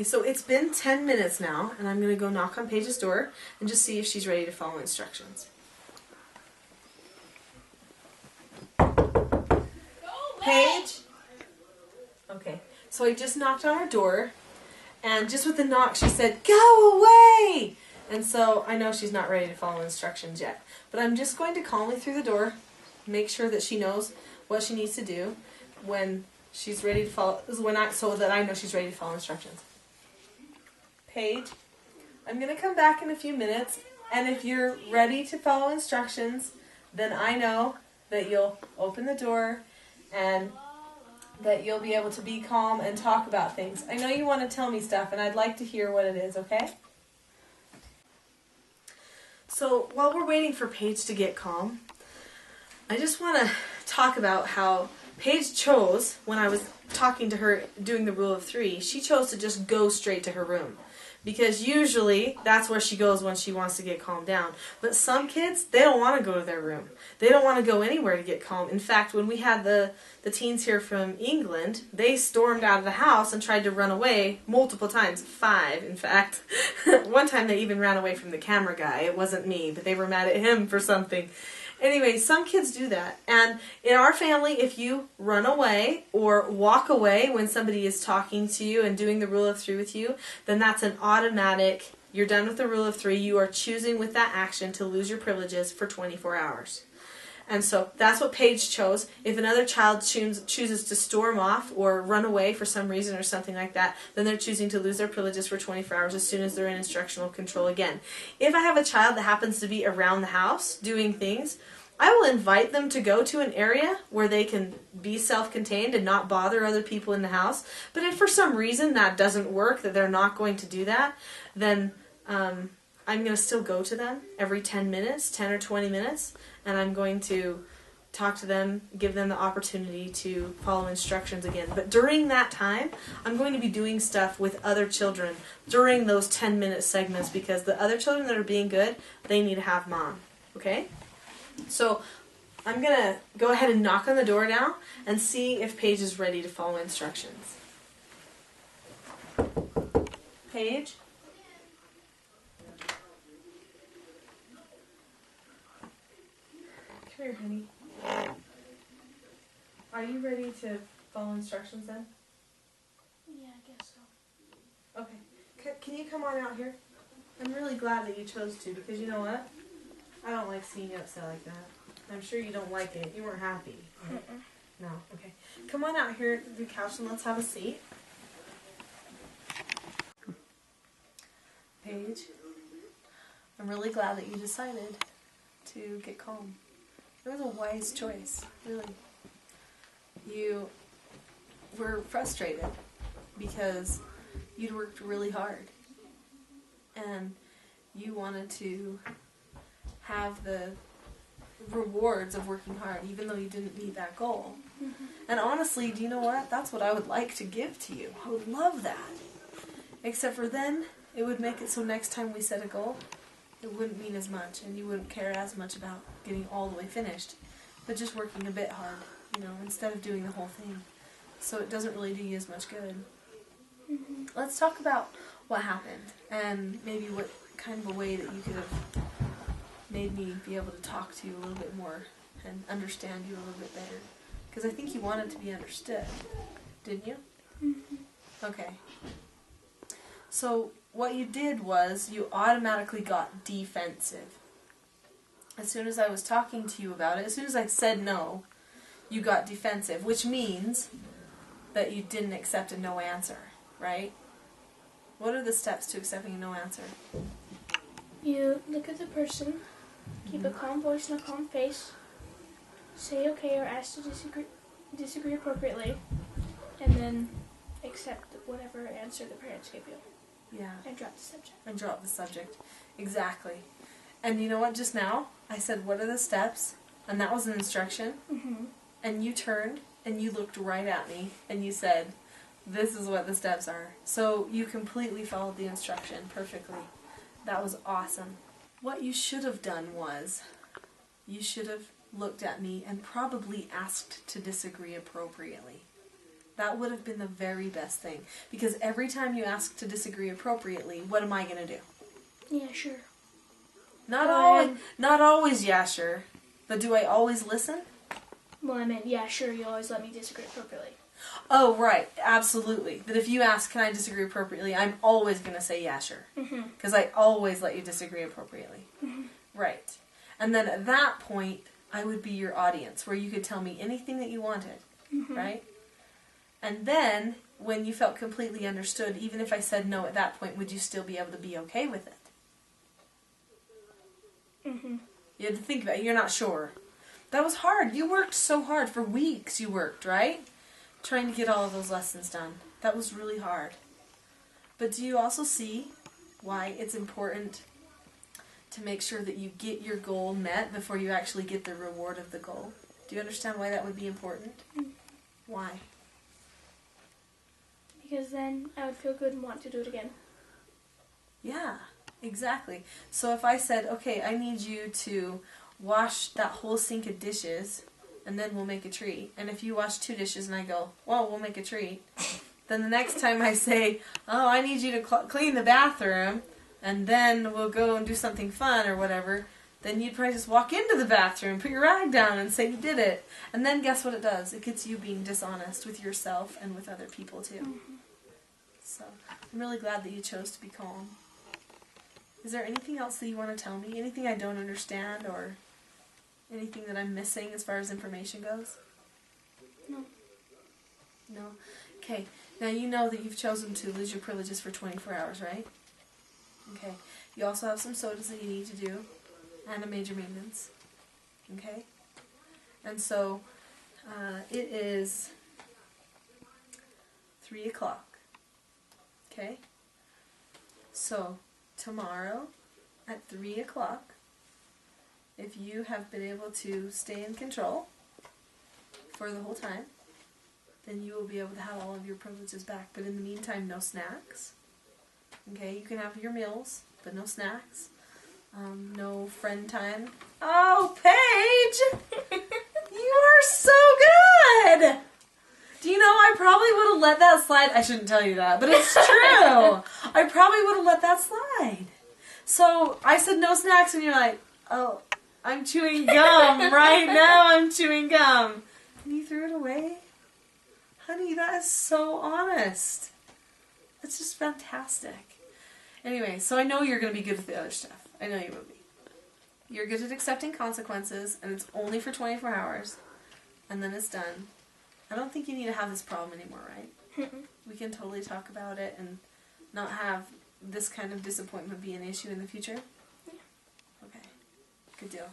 so it's been 10 minutes now, and I'm going to go knock on Paige's door and just see if she's ready to follow instructions. Paige? Okay, so I just knocked on her door, and just with the knock she said, "Go away!" And so I know she's not ready to follow instructions yet. But I'm just going to calmly through the door, make sure that she knows what she needs to do when she's ready to follow, so that I know she's ready to follow instructions. Paige, I'm going to come back in a few minutes, and if you're ready to follow instructions, then I know that you'll open the door and that you'll be able to be calm and talk about things. I know you want to tell me stuff, and I'd like to hear what it is, okay? So while we're waiting for Paige to get calm, I just want to talk about how Paige chose, when I was talking to her doing the rule of 3, she chose to just go straight to her room. Because usually that's where she goes when she wants to get calmed down. But some kids, they don't want to go to their room. They don't want to go anywhere to get calm. In fact, when we had the teens here from England, they stormed out of the house and tried to run away multiple times. 5, in fact. One time they even ran away from the camera guy. It wasn't me, but they were mad at him for something. Anyway, some kids do that. And in our family, if you run away or walk away when somebody is talking to you and doing the rule of 3 with you, then that's an automatic, you're done with the rule of 3, you are choosing with that action to lose your privileges for 24 hours. And so that's what Paige chose. If another child chooses to storm off or run away for some reason or something like that, then they're choosing to lose their privileges for 24 hours as soon as they're in instructional control again. If I have a child that happens to be around the house doing things, I will invite them to go to an area where they can be self-contained and not bother other people in the house. But if for some reason that doesn't work, that they're not going to do that, then I'm going to still go to them every 10 minutes, 10 or 20 minutes, and I'm going to talk to them, give them the opportunity to follow instructions again. But during that time, I'm going to be doing stuff with other children during those 10-minute segments, because the other children that are being good, they need to have mom. Okay? So I'm going to go ahead and knock on the door now and see if Paige is ready to follow instructions. Paige? Come here, honey. Are you ready to follow instructions then? Yeah, I guess so. Okay. Can you come on out here? I'm really glad that you chose to, because you know what? I don't like seeing you upset like that. I'm sure you don't like it. You weren't happy. Right? No? Okay. Come on out here to the couch and let's have a seat. Paige, I'm really glad that you decided to get calm. It was a wise choice, really. You were frustrated because you'd worked really hard and you wanted to have the rewards of working hard, even though you didn't meet that goal. Mm-hmm. And honestly, do you know what? That's what I would like to give to you. I would love that. Except for then, it would make it so next time we set a goal, it wouldn't mean as much, and you wouldn't care as much about getting all the way finished, but just working a bit hard, you know, instead of doing the whole thing. So it doesn't really do you as much good. Mm-hmm. Let's talk about what happened, and maybe what kind of a way that you could have made me be able to talk to you a little bit more and understand you a little bit better. Because I think you wanted to be understood, didn't you? Mm-hmm. Okay. So what you did was you automatically got defensive. As soon as I was talking to you about it, as soon as I said no, you got defensive, which means that you didn't accept a no answer, right? What are the steps to accepting a no answer? You look at the person, keep a calm voice and a calm face, say okay or ask to disagree appropriately, and then accept whatever answer the parents give you. Yeah. And drop the subject. And drop the subject. Exactly. And you know what, just now, I said, what are the steps? And that was an instruction. Mm-hmm. And you turned, and you looked right at me, and you said, this is what the steps are. So you completely followed the instruction perfectly. That was awesome. What you should have done was, you should have looked at me and probably asked to disagree appropriately. That would have been the very best thing. Because every time you ask to disagree appropriately, what am I going to do? Yeah, sure. Not always, yeah, sure. But do I always listen? Well, I meant, yeah, sure, you always let me disagree appropriately. Oh, right. Absolutely. But if you ask, can I disagree appropriately, I'm always going to say, yeah, sure. Because I always let you disagree appropriately. Right. And then at that point, I would be your audience, where you could tell me anything that you wanted. Right? And then, when you felt completely understood, even if I said no at that point, would you still be able to be okay with it? You had to think about it. You're not sure. That was hard. You worked so hard. For weeks you worked, right? Trying to get all of those lessons done. That was really hard. But do you also see why it's important to make sure that you get your goal met before you actually get the reward of the goal? Do you understand why that would be important? Why? Because then I would feel good and want to do it again. Yeah, exactly. So if I said, okay, I need you to wash that whole sink of dishes, and then we'll make a treat. And if you wash 2 dishes and I go, well, we'll make a treat. Then the next time I say, oh, I need you to clean the bathroom, and then we'll go and do something fun or whatever, then you'd probably just walk into the bathroom, put your rag down, and say you did it. And then guess what it does? It gets you being dishonest with yourself and with other people too. So I'm really glad that you chose to be calm. Is there anything else that you want to tell me? Anything I don't understand or anything that I'm missing as far as information goes? No. No? Okay. Now you know that you've chosen to lose your privileges for 24 hours, right? Okay. You also have some sodas that you need to do and a major maintenance. Okay? And so it is 3 o'clock. Okay? So tomorrow at 3 o'clock, if you have been able to stay in control for the whole time, then you will be able to have all of your privileges back. But in the meantime, no snacks. Okay, you can have your meals, but no snacks. No friend time. Oh, Paige! You are so good! Do you know, I probably would have let that slide. I shouldn't tell you that, but it's true. I probably would have let that slide. So I said no snacks, and you're like, oh, I'm chewing gum. Right now I'm chewing gum. And you threw it away? Honey, that is so honest. That's just fantastic. Anyway, so I know you're going to be good with the other stuff. I know you will be. You're good at accepting consequences, and it's only for 24 hours, and then it's done. I don't think you need to have this problem anymore, right? We can totally talk about it and not have this kind of disappointment be an issue in the future? Yeah. Okay. Good deal.